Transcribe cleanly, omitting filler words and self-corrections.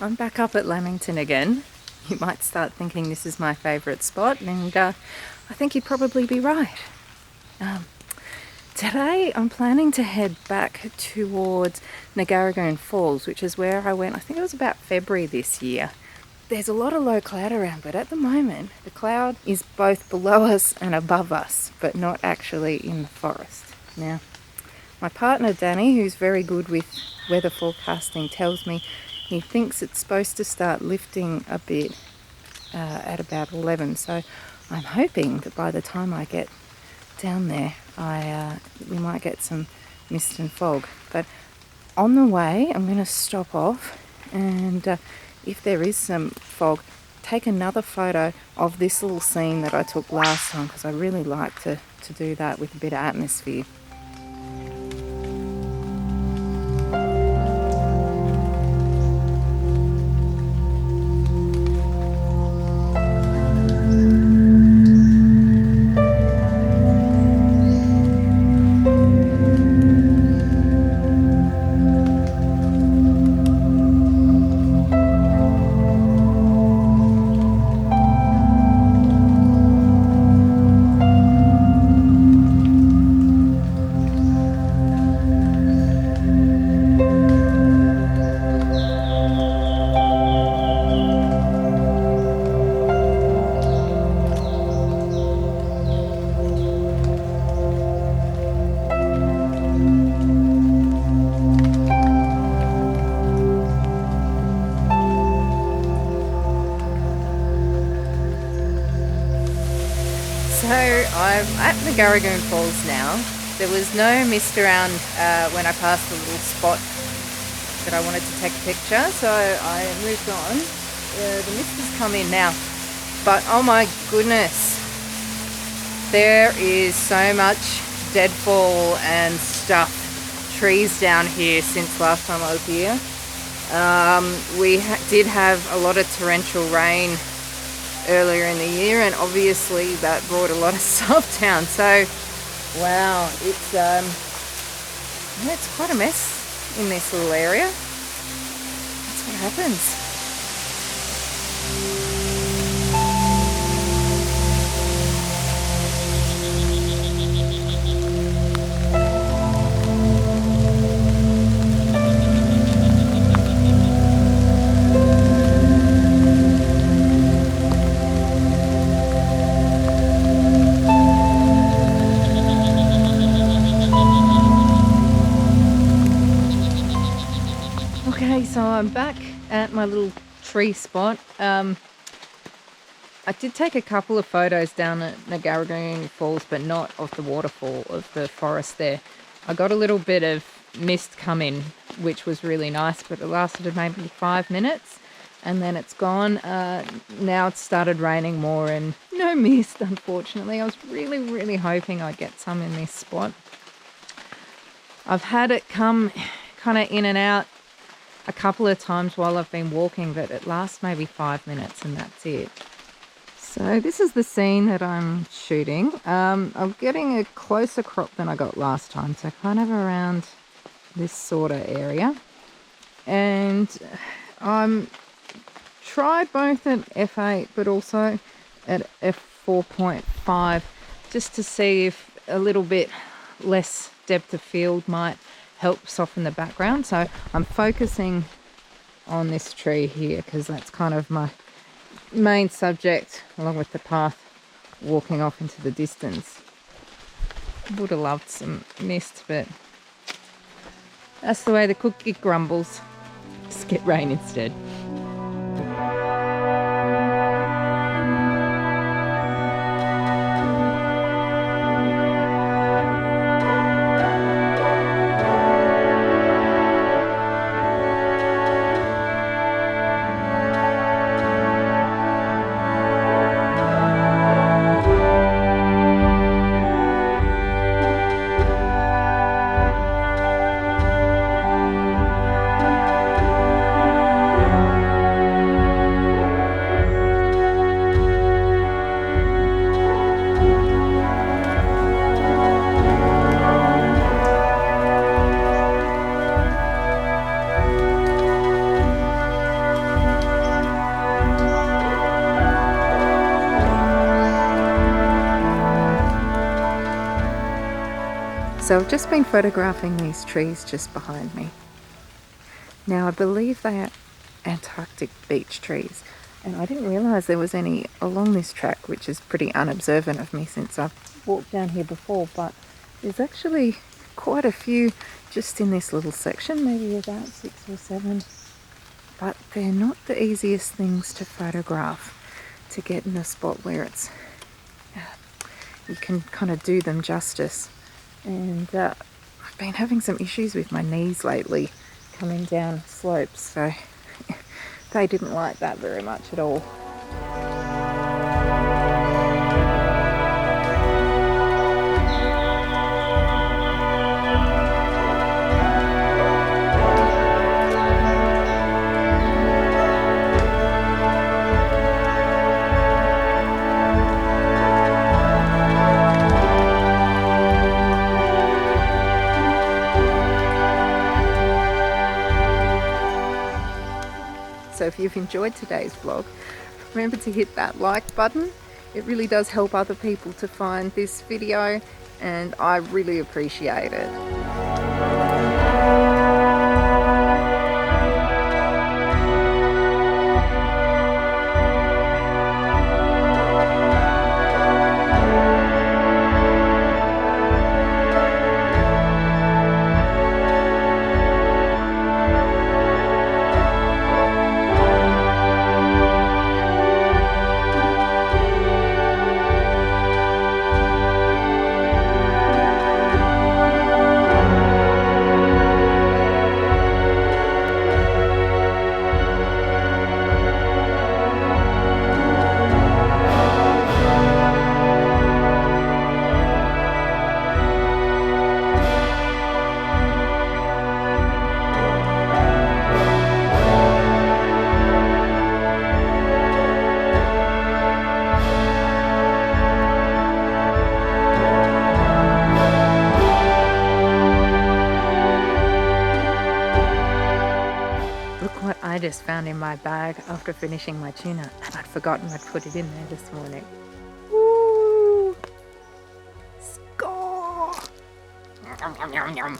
I'm back up at Lamington again. You might start thinking this is my favourite spot, and I think you'd probably be right. Today I'm planning to head back towards Ngaragoon Falls, which is where I went, I think it was about February this year. There's a lot of low cloud around, but at the moment the cloud is both below us and above us, but not actually in the forest. Now, my partner Danny, who's very good with weather forecasting, tells me he thinks it's supposed to start lifting a bit at about 11. So I'm hoping that by the time I get down there, we might get some mist and fog. But on the way, I'm going to stop off, and if there is some fog, take another photo of this little scene that I took last time, because I really like to do that with a bit of atmosphere. So I'm at Ngaragoon Falls now. There was no mist around when I passed the little spot that I wanted to take a picture, so I moved on. The mist has come in now, but oh my goodness, there is so much deadfall and stuff, trees down here since last time I was here. We did have a lot of torrential rain earlier in the year, and obviously that brought a lot of stuff down. So wow, it's quite a mess in this little area. That's what happens. Okay, so I'm back at my little tree spot. I did take a couple of photos down at Ngaragoon Falls, but not of the waterfall, of the forest there. I got a little bit of mist come in, which was really nice, but it lasted maybe 5 minutes, and then it's gone. Now it's started raining more, and no mist, unfortunately. I was really hoping I'd get some in this spot. I've had it come kind of in and out a couple of times while I've been walking, but it lasts maybe 5 minutes and that's it. So this is the scene that I'm shooting. I'm getting a closer crop than I got last time, so kind of around this sort of area. And I'm tried both at f8 but also at f4.5, just to see if a little bit less depth of field might help soften the background. So I'm focusing on this tree here because that's kind of my main subject, along with the path walking off into the distance. Would have loved some mist, but that's the way the cookie crumbles. Just get rain instead. So I've just been photographing these trees just behind me. Now I believe they are Antarctic beech trees, and I didn't realise there was any along this track, which is pretty unobservant of me since I've walked down here before, but there's actually quite a few just in this little section, maybe about 6 or 7, but they're not the easiest things to photograph, to get in a spot where it's you can kind of do them justice. And I've been having some issues with my knees lately coming down slopes, so they didn't like that very much at all. So if you've enjoyed today's vlog, remember to hit that like button. It really does help other people to find this video, and I really appreciate it. I just found in my bag after finishing my tuna, and I'd forgotten I'd put it in there this morning. Woo! Score! Yum, yum, yum, yum.